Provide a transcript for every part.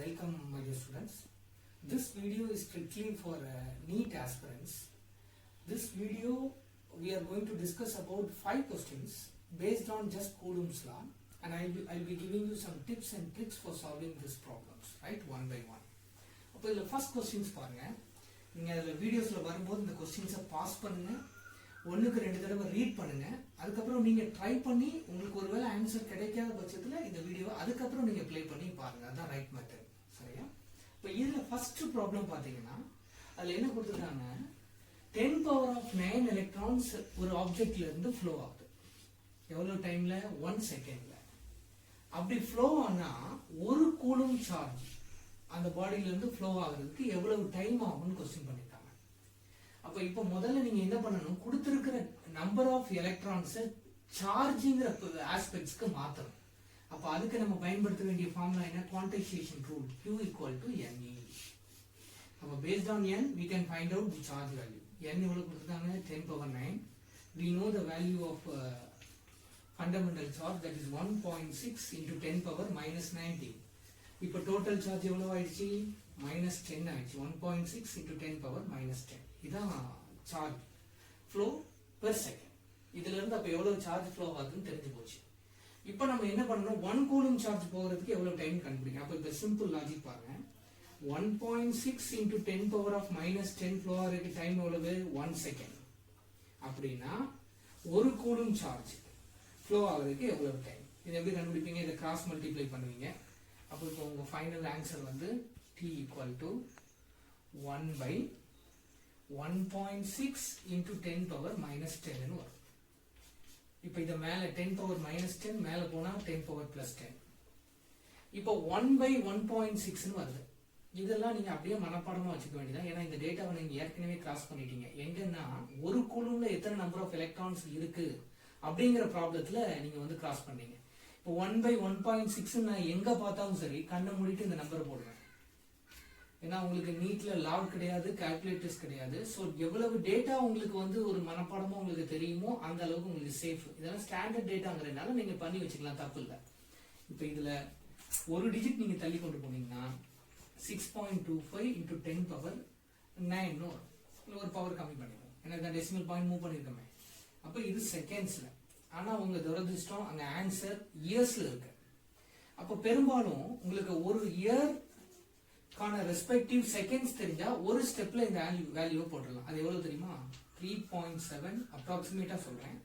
Welcome my dear students. This video is strictly for NEET aspirants. This video we are going to discuss about 5 questions based on just Coulomb's law, and I'll be giving you some tips and tricks for solving these problems, right, one by one. அப்போ இதில் first questions பாருங்கள். நீங்கள் அதில் வீடியோஸில் வரும்போது இந்த கொஸ்டின்ஸை pass பண்ணுங்கள், ஒன்றுக்கு 2 தடவை ரீட் பண்ணுங்கள். அதுக்கப்புறம் நீங்கள் ட்ரை பண்ணி உங்களுக்கு ஒருவேளை ஆன்சர் கிடைக்காத பட்சத்தில் இந்த வீடியோவை அதுக்கப்புறம் நீங்கள் ப்ளே பண்ணி பாருங்கள். அதுதான் ரைட் மெத்தட், சரியா? இப்போ இதில் ஃபர்ஸ்ட் ப்ராப்ளம் பார்த்தீங்கன்னா அதில் என்ன கொடுத்துருக்காங்க, 10⁻⁹ எலக்ட்ரான்ஸ் ஒரு ஆப்ஜெக்ட்ல இருந்து ஃப்ளோ ஆகுது. எவ்வளோ டைம்ல? 1 செகண்ட்ல. அப்படி ஃப்ளோ ஆனா ஒரு கூலும் சார்ஜ் அந்த பாடியில இருந்து ஃப்ளோ ஆகுறதுக்கு எவ்வளவு டைம் ஆகும்னு கொஸ்டின் பண்ணிருக்காங்க. அப்ப இப்போ முதல்ல நீங்க என்ன பண்ணணும், கொடுத்திருக்கிற நம்பர் ஆஃப் எலக்ட்ரான்ஸ் சார்ஜிங்கிற ஆஸ்பெக்ட்ஸ்க்கு மாத்தணும். அப்ப அதுக்கு நம்ம பயன்படுத்த வேண்டிய ஃபார்முலா என்ன? Quantisation rule, Q = NE. அப்ப based on N we can find out the charge value. N எவ்வளவு கொடுத்தாங்க? 10⁻⁹. We know the value of fundamental charge, that is 1.6 into 10⁻−19. இப்போ total charge எவ்வளவு ஆயிடுச்சு? -10 ஆயிடுச்சு. 1.6 into 10⁻−10. இதான் charge flow per second. இதுல இருந்து அப்ப எவ்வளவு charge flow ஆகுதுன்னு தெரிஞ்சு போச்சு. இப்போ நம்ம என்ன பண்ணணும், 1 கூலும் சார்ஜ் போகிறதுக்கு எவ்வளவு டைம் கண்டுபிடிக்கணும். அப்ப இப்ப சிம்பிள் லாஜிக் பாருங்க. 1.6 into 10⁻−10 ஃப்ளோ ஆகிறதுக்கு டைம் எவ்வளவு? 1 செகண்ட். அப்படின்னா ஒரு கூலும் சார்ஜ் ஃப்ளோ ஆகிறதுக்கு எவ்வளவு டைம்? இது எப்படி கண்டுபிடிப்பீங்க? இதை கிராஸ் மல்டிப்ளை பண்ணுவீங்க. அப்போ இப்போ உங்க ஃபைனல் ஆன்சர் வந்து T = 1/1.6 into 10⁻−10 ன்னு வரும். இப்போ இத மேல 10⁻−10 மேல போனா 10⁻+10. இப்போ 1/1.6 ன்னு வருது. இதெல்லாம் நீங்க அப்படியே மனப்பாடமா வச்சுக்க வேண்டியதான். ஏன்னா இந்த டேட்டாவை நீங்க ஏற்கனவே கிராஸ் பண்ணிட்டீங்க. எங்கன்னா ஒரு கூலும்ல எத்தனை நம்பர் ஆஃப் எலக்ட்ரான்ஸ் இருக்கு அப்படிங்கிற ப்ராப்ளத்துல நீங்க வந்து கிராஸ் பண்ணீங்க. இப்போ 1/1.6 நான் எங்க பார்த்தாலும் சரி கண்ணை மூடிட்டு இந்த நம்பரை போடுவேன். ஏன்னா உங்களுக்கு நீட்ல லாக் கிடையாது, கால்குலேட்டர்ஸ் கிடையாது. ஸோ எவ்வளவு டேட்டா உங்களுக்கு வந்து ஒரு மனப்பாடமா உங்களுக்கு தெரியுமோ அந்த அளவுக்கு உங்களுக்கு சேஃப். இதெல்லாம் ஸ்டாண்டர்ட் டேட்டாங்கிறதுனால நீங்க பண்ணி வச்சுக்கலாம், தப்பு இல்லை. இப்போ இதுல ஒரு டிஜிட் நீங்க தள்ளி கொண்டு போனீங்கன்னா 6.25 into 10⁻9 ஒரு பவர் கம்மி பண்ணிடும். எனக்கு டெசிமல் பாயிண்ட் மூவ் பண்ணிருக்கோமே. அப்ப இது செகண்ட்ஸ்ல. ஆனா உங்க துரதிர்ஷ்டம் அங்க ஆன்சர் இயர்ஸ்ல இருக்கு. அப்ப பெரும்பாலும் உங்களுக்கு ஒரு இயர்க்கான ரெஸ்பெக்டிவ் செகண்ட்ஸ் தெரிஞ்சா ஒரு ஸ்டெப்ல இந்த வேல்யூவை போட்டுடலாம். அது எவ்வளவு தெரியுமா? 3.7 அப்ராக்சிமேட்டா சொல்றேன்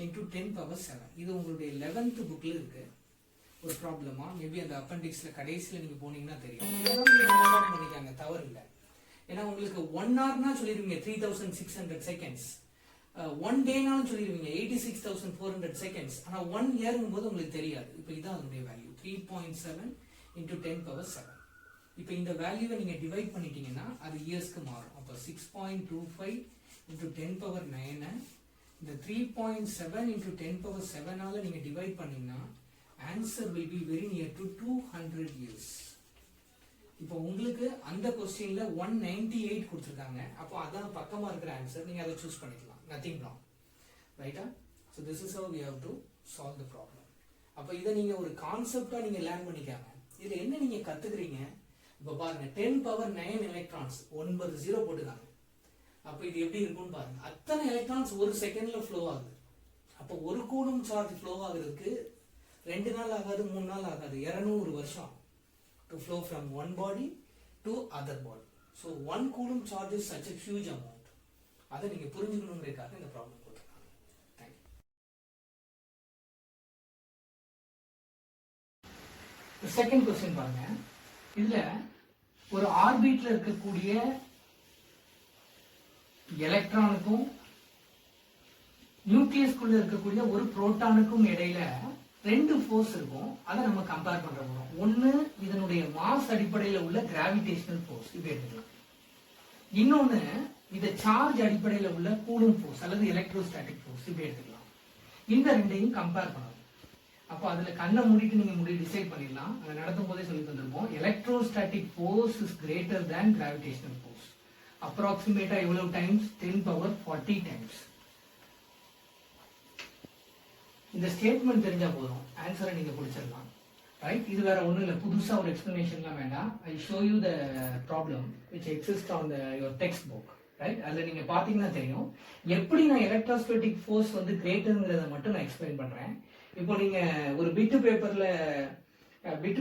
into 10⁻7. இது உங்களுடைய 11th புக்ல இருக்கு. ஒரு ப்ராப்ளமா மேபி அந்த அப்பெண்டிக்ஸ்ல கடைசியில நீங்க போனீங்கன்னா தெரியும். இதெல்லாம் பண்ணிக்காங்க, தவறு இல்லை. ஏன்னா உங்களுக்கு 1 ஹவர்னா சொல்லிருவீங்க 3600 செகண்ட்ஸ், 1 டேனாலும் சொல்லிருவீங்க 86400 செகண்ட்ஸ். ஆனா 1 இயர்ங்கும் போது உங்களுக்கு தெரியாது. இப்போ இதான் அதனுடைய வேல்யூ 3.7 into 10⁻7. இப்போ இந்த வேல்யூவை நீங்க டிவைட் பண்ணிட்டீங்கன்னா அது இயர்ஸ்க்கு மாறும். அப்போ 6.25 into 10⁻9 இந்த 3.7 into 10⁻7 ஆல நீங்க டிவைட் பண்ணீங்கன்னா answer will be very near to 200 years. இப்போ உங்களுக்கு அந்த क्वेश्चनல 198 கொடுத்திருக்காங்க. அப்போ அதான் பக்கமா இருக்கிற ஆன்சர். நீங்க அதை चूஸ் பண்ணிக்கலாம். nothing wrong, ரைட்டா? so this is how we have to solve the problem. அப்போ இத நீங்க ஒரு கான்செப்டா நீங்க லேர்ன் பண்ணிக்காங்க. இதுல என்ன நீங்க கத்துக்கிறீங்க? இப்போ பாருங்க 10⁻9 எலக்ட்ரான்ஸ் 9 0 போட்டுக்காங்க. அப்போ இது எப்படி இருக்கும்னு பாருங்க. அத்தனை எலக்ட்ரான்ஸ் ஒரு செகண்ட்ல ஃப்ளோ ஆகுது. அப்போ ஒரு கூலும் சார்ஜ் ஃப்ளோ ஆகுறதுக்கு 2 நாள் ஆகாது, 3 நாள் ஆகாது, 200 வருஷம் to flow from one body to other body. So 1 coulomb charge is such a huge amount. அதை நீங்க புரிஞ்சுக்கணும்ன்றதுக்காக இந்த ப்ராப்ளம் போட்டுருக்காங்க. Thank you. செகண்ட் क्वेश्चन பாருங்க. இதுல ஒரு ஆர்பிட்ல இருக்கக்கூடிய எலக்ட்ரானுக்கும் நியூக்ளியஸ்குள்ள இருக்கக்கூடிய ஒரு புரோட்டானுக்கும் இடையில 2 ஃபோர்ஸ் இருக்கும். அதை நம்ம கம்பேர் பண்ற போறோம். ஒன்னு இதனுடைய மாஸ் அடிப்படையில் உள்ள கிராவிடேஷனல் ஃபோர்ஸ், இது எடுத்துக்கலாம். இன்னொன்னு இத சார்ஜ் அடிப்படையில் உள்ள கூலும் ஃபோர்ஸ் அல்லது எலக்ட்ரோஸ்டாட்டிக் ஃபோர்ஸ், இப்படி எடுத்துக்கலாம். இந்த ரெண்டையும் கம்பேர் பண்ணணும். அப்போ அதுல கண்ணை மூடிட்டு நீங்க டிசைட் பண்ணிடலாம். அதை நடத்தும் போதே சொல்லி தந்திருப்போம். Electrostatic force is greater than gravitational force. அப்ராக்சிமேட்டா எவ்வளவு டைம்ஸ்? 10⁻40 டைம்ஸ். இந்த ஸ்டேட்மெண்ட் தெரிஞ்சா போதும், ஆன்சரை நீங்க பிடிச்சிடலாம். ரைட். இது வேற ஒன்றும் இல்லை, புதுசாக ஒரு எக்ஸ்பிளனேஷன்லாம் வேண்டாம். I show you the problem which exist on the your text book. Right. அதில் நீங்கள் பார்த்தீங்கன்னா தெரியும் எப்படி நான் எலக்ட்ரோஸ்டாட்டிக் ஃபோர்ஸ் வந்து கிரேட்டருங்கிறத மட்டும் நான் எக்ஸ்பிளைன் பண்ணுறேன். இப்போ நீங்கள் ஒரு பிட்டு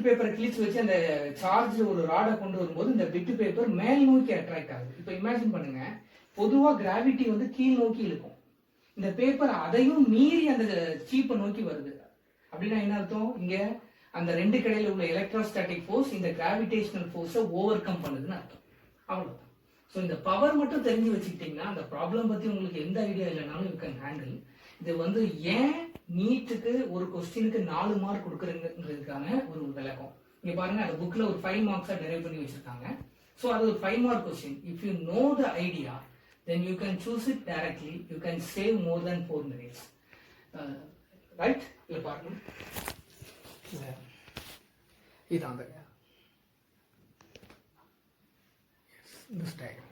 பேப்பரை கிழிச்சு வச்சு அந்த சார்ஜ் ஒரு ராடை கொண்டு வரும்போது இந்த பிட்டு பேப்பர் மேல் நோக்கி அட்ராக்ட் ஆகுது. இப்போ இமேஜின் பண்ணுங்க, பொதுவாக கிராவிட்டி வந்து கீழ் நோக்கி இருக்கும். இந்த பேப்பர் அதையும் மீறி அந்த சீப்பை நோக்கி வருது. அப்படின்னா என்ன அர்த்தம்? இங்க அந்த ரெண்டு கடையில் உள்ள எலக்ட்ரோஸ்டாட்டிக் ஃபோர்ஸ் இந்த கிராவிடேஷனல் ஃபோர்ஸை ஓவர் கம் பண்ணுதுன்னு அர்த்தம். அவ்வளவுதான். ஸோ இந்த பவர் மட்டும் தெரிஞ்சு வச்சுக்கிட்டீங்கன்னா அந்த ப்ராப்ளம் பத்தி உங்களுக்கு எந்த ஐடியா இல்லைனாலும் யூ கேன் ஹேண்டில். இது வந்து ஏன் நீட்டுக்கு ஒரு கொஸ்டினுக்கு 4 மார்க் கொடுக்குறதுக்கான ஒரு விளக்கம். இங்க பாருங்க, அந்த புக்ல ஒரு 5 மார்க்ஸா டெரைவ் பண்ணி வச்சிருக்காங்க. ஸோ அது ஒரு 5 mark question. If you know the idea then you can choose it directly. You can save more than 4 minutes. Right? இல்ல பாருங்க, இதான் அந்த this diagram.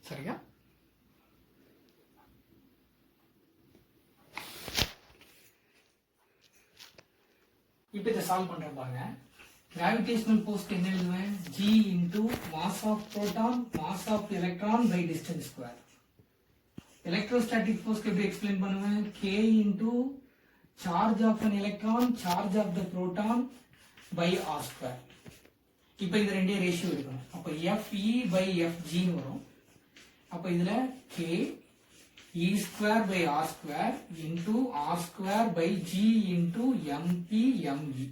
சரியா? இப்போ இதை சால்வ் பண்றேன் பாருங்க. Gravitational force என்ன எழுதுவேன்? G into mass of proton, mass of electron by distance square. Electrostatic force எப்படி explain பண்ணுவேன்? K into charge of an electron, charge of the proton by R square. இப்போ இது ரெண்டே ரேஷியோ எடுக்கணும். அப்போ FE by FG வரும். அப்போ இதுல K E square by R square into R square by G into MP ME.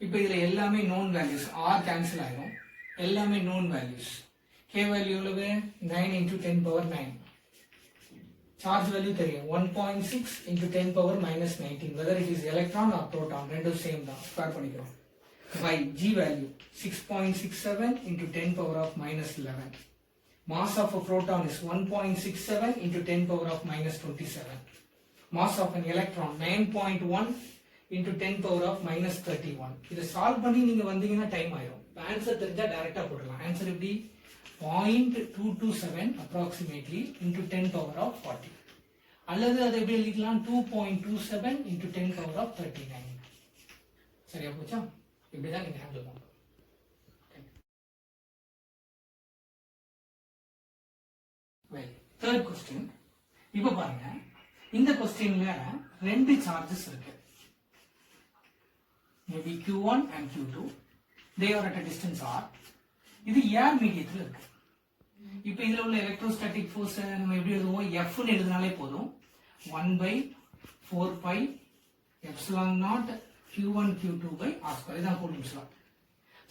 இப்போ இதுல எல்லாமே known values, R cancel ஆயிடும், எல்லாமே known values. K value எவ்வளவு? 9 into 10 power 9. Charge value தெரியும், 1.6 into 10 power minus 19. Whether it is electron or proton, ரெண்டும் same தான், square பண்ணிக்கிறோம். By G value 6.67 into 10 power of minus 11. Mass of a proton is 1.67 into 10 power of minus 27. Mass of an electron 9.1 into 10 power of minus 31. இதை solve பண்ணி நீங்க வந்தீங்கன்னா time ஆயிரும். Answer தெரிஞ்சா டைரக்டா போடலாம். ஆன்சர் எப்படி? 0.227 approximately into 10 power of 40. அல்லது அதை எப்படி எழுதிக்கலாம்? 2.27 into 10 power of 39. சரியா போச்சா? இப்படிதான் நீங்க ஹேண்டில் பண்ணணும். Third question. இப்ப பாருங்க, இந்த கொஸ்டின்ல ரெண்டு சார்ஜஸ் இருக்கு. maybe Q1 and Q2. They are at a distance R. இது ஏர் மீடியத்தில் இருக்கு. இப்போ இதுல உள்ள எலக்ட்ரோஸ்டாட்டிக் ஃபோர்ஸ் நம்ம எப்படி எழுதுவோம்? F ன்னு எழுதினாலே போதும். 1/4 pi epsilon naught Q1 Q2 by R square. இதான் கூலம்ஸ் லா.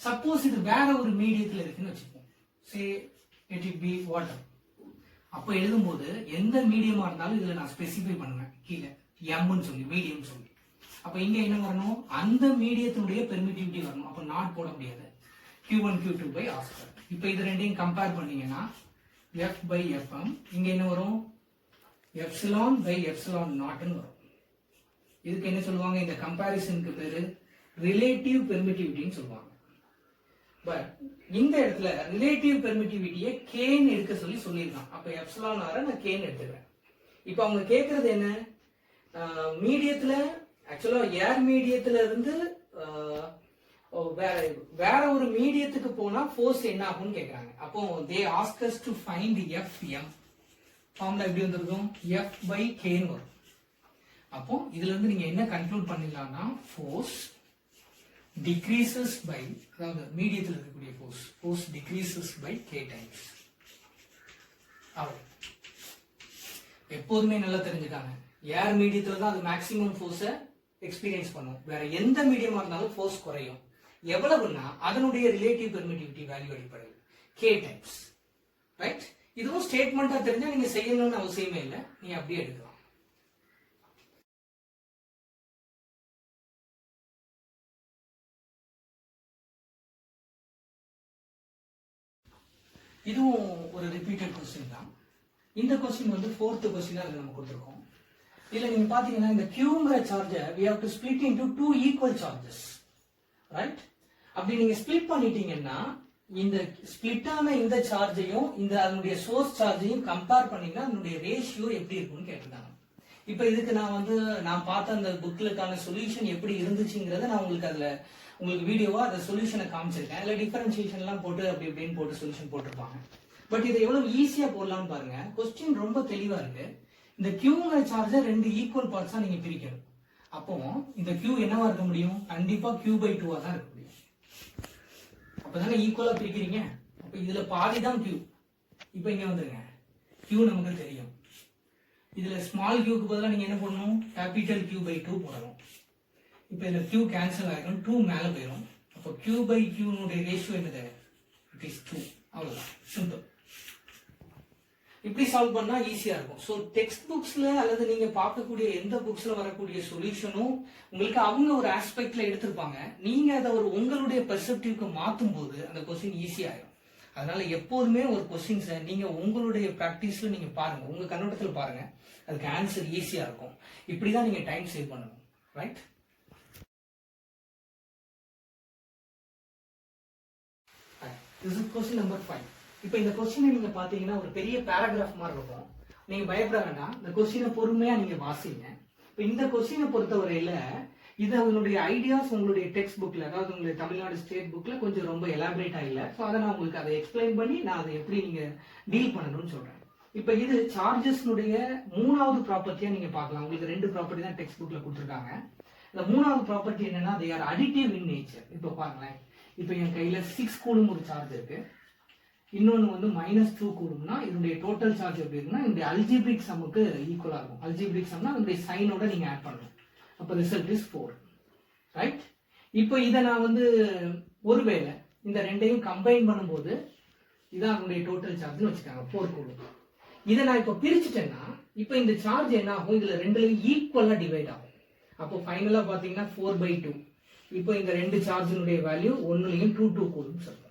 சப்போஸ் இது வேற ஒரு மீடியத்தில் இருக்குன்னு வச்சுப்போம். say let it be water. அப்போ எழுதும்போது எந்த மீடியமா இருந்தாலும் இதுல நான் ஸ்பெசிஃபை பண்ணுவேன் கீழே M ன்னு சொல்லி, மீடியம் சொல்லி. அப்ப இங்க என்ன வரணும்? அந்த மீடியத்தினுடைய பெர்மிட்டிவிட்டி வரணும். அப்ப நாட் போட முடியாது. Q1 Q2 by R square. இப்போ இது ரெண்டையும் கம்பேர் பண்ணீங்கன்னா F by Fm, இங்க என்ன வரும்? எப்சிலான் by எப்சிலான் நாட்னு வரும். இதுக்கு என்ன சொல்லுவாங்க? இந்த கம்பேரிசனுக்கு பேரு ரிலேட்டிவ் பெர்மிட்டிவிட்டின்னு சொல்லுவாங்க. பட் இந்த இடத்துல ரிலேட்டிவ் பெர்மிட்டிவிட்டியை கேன்னு எடுக்க சொல்லி சொல்லியிருக்கான். அப்ப எப்சிலான் ஆர நான் கேன்னு எடுத்துக்கிறேன். இப்போ அவங்க கேட்கறது என்ன? மீடியத்துல ஆக்சுவலா ஏர் மீடியத்துல இருந்து வேற ஒரு மீடியத்துக்கு போனா ஃபோர்ஸ் என்ன ஆகும்னு கேக்குறாங்க. அப்போ they ask us to find Fm. Formula எப்படி வந்திருக்கும்? F by K ன்னு வரும். அப்போ இதுல இருந்து நீங்க என்ன கன்க்ளூட் பண்ணிடலாம்னா ஃபோர்ஸ் decreases by, அதாவது மீடியத்தில் இருக்கக்கூடிய force decreases by K times. எப்போதுமே நல்லா தெரிஞ்சுக்காங்க, ஏர் மீடியத்துல தான் அது மேக்ஸிமம் ஃபோர்ஸை எக்ஸ்பீரியன்ஸ் பண்ணும். வேற எந்த மீடியமா இருந்தாலும் ஃபோர்ஸ் குறையும். எவ்வளவுன்னா அதனுடைய ரிலேட்டிவ் பெர்மிட்டிவிட்டி வேல்யூ அடிப்படையில் K டைம்ஸ். ரைட். இதுவும் ஸ்டேட்மெண்டா தெரிஞ்சா நீங்க செய்யணும்னு அவசியமே இல்லை, நீங்க அப்படியே எடுக்கலாம். இதுவும் ஒரு ரிப்பீட்டட் கொஸ்டின் தான். இந்த கொஸ்டின் வந்து 4th கொஸ்டினா நம்ம கொடுத்துருக்கோம். இதுல நீங்க பாத்தீங்கன்னா இந்த Qங்கிற சார்ஜை we have to split into 2 equal charges. Right. அப்படி நீங்க ஸ்பிளிட் பண்ணிட்டீங்கன்னா இந்த ஸ்பிளிட்டான இந்த சார்ஜையும் இந்த அதனுடைய சோர்ஸ் சார்ஜையும் கம்பேர் பண்ணீங்கன்னா அதனுடைய ரேஷியோ எப்படி இருக்கும்னு கேட்டிருக்காங்க. இப்போ இதுக்கு நான் பார்த்த அந்த புக்லுக்கான சொல்யூஷன் எப்படி இருந்துச்சுங்கிறத நான் உங்களுக்கு வீடியோவா அந்த சொல்யூஷனை காமிச்சிருக்கேன். இல்லை டிஃபரன்சியேஷன்லாம் போட்டு அப்படி இப்படின்னு போட்டு சொல்யூஷன் போட்டிருப்பாங்க. பட் இதை எவ்வளவு ஈஸியா போடலாம்னு பாருங்க. கொஸ்டின் ரொம்ப தெளிவா இருக்கு. இந்த கியூங்கிற சார்ஜை 2 ஈக்குவல் பார்ட்ஸா நீங்க பிரிக்கணும். அப்போ இந்த கியூ என்னவா இருக்க முடியும்? கண்டிப்பா Q/2 தான் இருக்க முடியும். அப்பதானே ஈக்குவலா பிரிக்கிறீங்க. அப்ப இதுல பாதி தான் கியூ. இப்ப இங்க வந்துருங்க, கியூ நமக்கு தெரியும். இதுல ஸ்மால் கியூக்கு பதிலாக நீங்க என்ன பண்ணணும்? கேபிட்டல் Q/2 போடணும். இப்ப இதுல கியூ கேன்சல் ஆகிடும், 2 மேல போயிடும். அப்போ Q/Q ரேஷியோ என்னது? It is 2. அவ்வளவுதான், சிம்பிள். இப்படி சால்வ் பண்ணா ஈஸியா இருக்கும். ஸோ டெக்ஸ்ட் புக்ஸ்ல அல்லது நீங்க பார்க்கக்கூடிய எந்த புக்ஸ்ல வரக்கூடிய சொல்யூஷனும் உங்களுக்கு அவங்க ஒரு ஆஸ்பெக்ட்ல எடுத்திருப்பாங்க. நீங்க அதை உங்களுடைய பெர்செப்டிவ்க்கு மாற்றும் போது அந்த கொஸ்டின் ஈஸியா ஆயிடும். அதனால எப்போதுமே ஒரு கொஸ்டின்ஸை நீங்க உங்களுடைய பிராக்டிஸ்ல நீங்க பாருங்க, உங்க கண்ணோட்டத்தில் பாருங்க, அதுக்கு ஆன்சர் ஈஸியா இருக்கும். இப்படிதான் நீங்க டைம் சேவ் பண்ணணும், right? This is question number 5. இப்போ இந்த கொஸ்டினை நீங்க பாத்தீங்கன்னா ஒரு பெரிய பேராகிராஃப் மாதிரி இருக்கும். நீங்க பயப்பட வேண்டாம், இந்த கொஸ்டினை பொறுமையா நீங்க வாசிங்க. இப்போ இந்த கொஸ்டினை பொறுத்தவரையில இது அவங்களுடைய ஐடியாஸ் உங்களுடைய டெக்ஸ்ட் புக்ல, அதாவது உங்களுடைய தமிழ்நாடு ஸ்டேட் புக்ல கொஞ்சம் ரொம்ப எலாபரேட்டா இல்லை. ஸோ அதை நான் உங்களுக்கு அதை எக்ஸ்பிளைன் பண்ணி நான் அதை எப்படி நீங்க டீல் பண்ணணும்னு சொல்றேன். இப்போ இது சார்ஜஸ்னுடைய 3வது ப்ராப்பர்ட்டியா நீங்க பார்க்கலாம். உங்களுக்கு 2 ப்ராப்பர்ட்டி தான் டெக்ஸ்ட் புக்ல கொடுத்துருக்காங்க. இந்த 3வது ப்ராப்பர்ட்டி என்னன்னா, they are additive in nature. இப்போ பாருங்களேன், இப்போ என் கையில 6 கூலும் ஒரு சார்ஜ் இருக்கு, இன்னொன்று வந்து -2 கூலும்னா இதனுடைய டோட்டல் சார்ஜ் எப்படி இருக்குன்னா இந்த அல்ஜிபிரிக் சம்முக்கு ஈக்குவலா இருக்கும். அல்ஜிபிரிக் சம்னா அதனுடைய சைனோட நீங்க ஆட் பண்ணணும். அப்போ ரிசல்ட் இஸ் 4, ரைட்? இப்போ இதை நான் வந்து ஒருவேளை இந்த ரெண்டையும் கம்பைன் பண்ணும்போது இதான் அதனுடைய டோட்டல் சார்ஜ்னு வச்சுக்காங்க, 4 கூலும். இதை நான் இப்போ பிரிச்சுட்டேன்னா இப்போ இந்த சார்ஜ் என்ன ஆகும்? இதுல ரெண்டுலையும் ஈக்குவலா டிவைட் ஆகும். அப்போ ஃபைனலா பாத்தீங்கன்னா 4/2. இப்போ இந்த 2 சார்ஜினுடைய வேல்யூ ஒன்னுலையும் 2 கூலும் சொல்றோம்.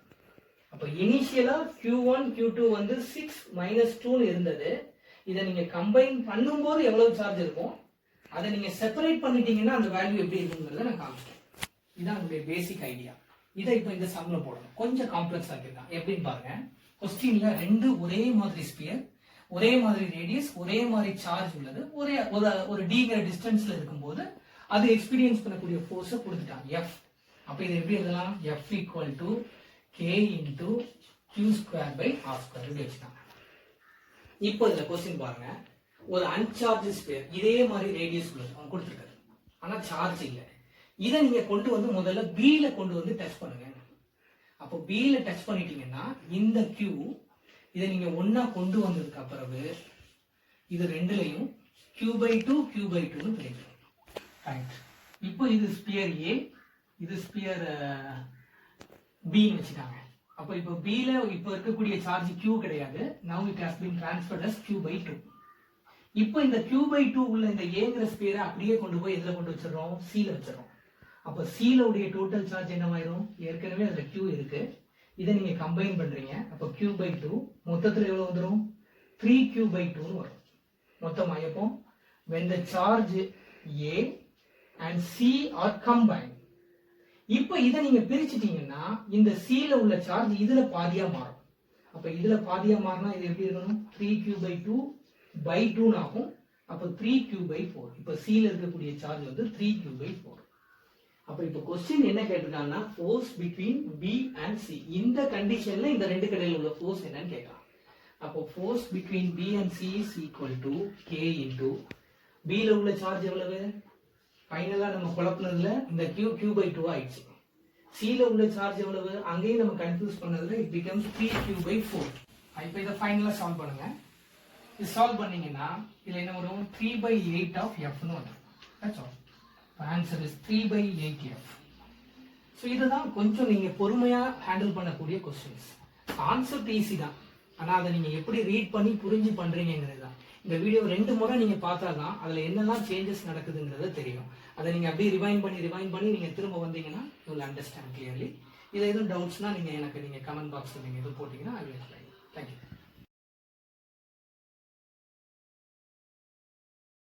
அப்ப இனிஷியலா Q1 Q2 வந்து 6 - 2 இருந்தது. இதை நீங்க கம்பைன் பண்ணும்போது எவ்வளவு சார்ஜ் இருக்கும், அதை நீங்க செப்பரேட் பண்ணிட்டீங்கன்னா அந்த வேல்யூ எப்படி இருக்குங்கிறத நான் காமிச்சேன். இதான் உங்களுடைய பேசிக் ஐடியா. இதை இப்போ இந்த சம்ல போடணும். கொஞ்சம் காம்ப்ளெக்ஸ் ஆக்கிருக்கான். எப்படின்னு பாருங்க. கொஸ்டின்ல 2 ஒரே மாதிரி ஸ்பியர், ஒரே மாதிரி ரேடியஸ், ஒரே மாதிரி சார்ஜ் உள்ளது, ஒரு டிங்கிற டிஸ்டன்ஸ்ல இருக்கும்போது அது எக்ஸ்பீரியன்ஸ் பண்ணக்கூடிய ஃபோர்ஸை கொடுத்துட்டாங்க, F. அப்ப இது எப்படி எழுதலாம்? F = K × Q² R². இப்படி வச்சுட்டாங்க. இப்போ இதுல கொஸ்டின் பாருங்க, ஒரு அன்சார்ஜ் ஸ்பியர் இதே மாதிரி ரேடியஸ் உள்ளது அவங்க கொடுத்துருக்காரு, ஆனா சார்ஜ் இல்லை. இதை நீங்க கொண்டு வந்து முதல்ல B-ல கொண்டு வந்து டச் பண்ணுங்க. அப்போ B-ல டச் பண்ணிட்டீங்கன்னா இந்த Q இதை நீங்க ஒன்னா கொண்டு வந்ததுக்கு அப்புறம் இது ரெண்டுலையும் Q/2 Q/2ன்னு கிடைக்கும், ரைட்? இப்போ இது ஸ்பியர் A, இது ஸ்பியர் B-ன்னு வச்சுட்டாங்க. அப்போ இப்போ B-ல இப்போ இருக்கக்கூடிய சார்ஜ் Q கிடையாது. now it has been transferred as Q/2. இப்போ இந்த Q/2 உள்ள இந்த Aங்கிற ஸ்பியரை அப்படியே கொண்டு போய் எதுல கொண்டு வச்சிடறோம்? C-ல வச்சிடறோம். அப்போ C-ல உடைய டோட்டல் சார்ஜ் என்னவாயிரும்? ஏற்கனவே அதுல Q இருக்கு, இதை நீங்க கம்பைன் பண்றீங்க. அப்போ Q/2 மொத்தத்துல எவ்வளவு வந்துடும்? 3Q/2 வரும் மொத்தமா. எப்போ? when the charge A and C are combined. இப்போ இதை நீங்க பிரிச்சிட்டீங்கன்னா இந்த C-ல உள்ள சார்ஜ் இதுல பாதியா மாறும். அப்ப இதுல பாதியா மாறினா இது எப்படி இருக்கணும்? 3Q/2/2 ஆகும். அப்போ 3Q/4. இப்போ C-ல இருக்கக்கூடிய சார்ஜ் வந்து 3Q/4. அப்ப இப்போ கொஸ்டின் என்ன கேட்டிருக்காங்கன்னா, force between B and C. இந்த கண்டிஷன்ல இந்த ரெண்டு கடையில் உள்ள ஃபோர்ஸ் என்னன்னு கேட்கலாம். அப்போ force between B and C is equal to K × B-ல உள்ள சார்ஜ் எவ்வளவு? ஃபைனலா நம்ம குழப்பினதுல இந்த Q/2 ஆயிடுச்சு. C-ல உள்ள சார்ஜ் எவ்வளவு? அங்கேயும் நம்ம கன்ஃபியூஸ் பண்ணதுல it becomes 3Q/4. இப்போ இதை ஃபைனலா சால்வ் பண்ணுங்க. இது சால்வ் பண்ணீங்கன்னா இதுல என்ன வரும்? 3/8 of F-ன்னு வரும். That's all. Answer is 3/8 F. So இதுதான் கொஞ்சம் நீங்க பொறுமையா ஹேண்டில் பண்ணக்கூடிய கொஸ்டின்ஸ். கான்செப்ட் ஈஸி தான், ஆனா அதை நீங்க எப்படி ரீட் பண்ணி புரிஞ்சு பண்றீங்கிறது தான். இந்த வீடியோ 2 முறை நீங்க பார்த்தாதான் அதுல என்னெல்லாம் சேஞ்சஸ் நடக்குதுங்கிறது தெரியும். அதை நீங்க அப்படியே ரிவைண்ட் பண்ணி நீங்க திரும்ப வந்தீங்கன்னா you will understand clearly. இது எதுவும் டவுட்ஸ்னா நீங்க கமெண்ட் பாக்ஸ்ல நீங்க எதுவும் போட்டீங்கன்னா I will explain. Thank you.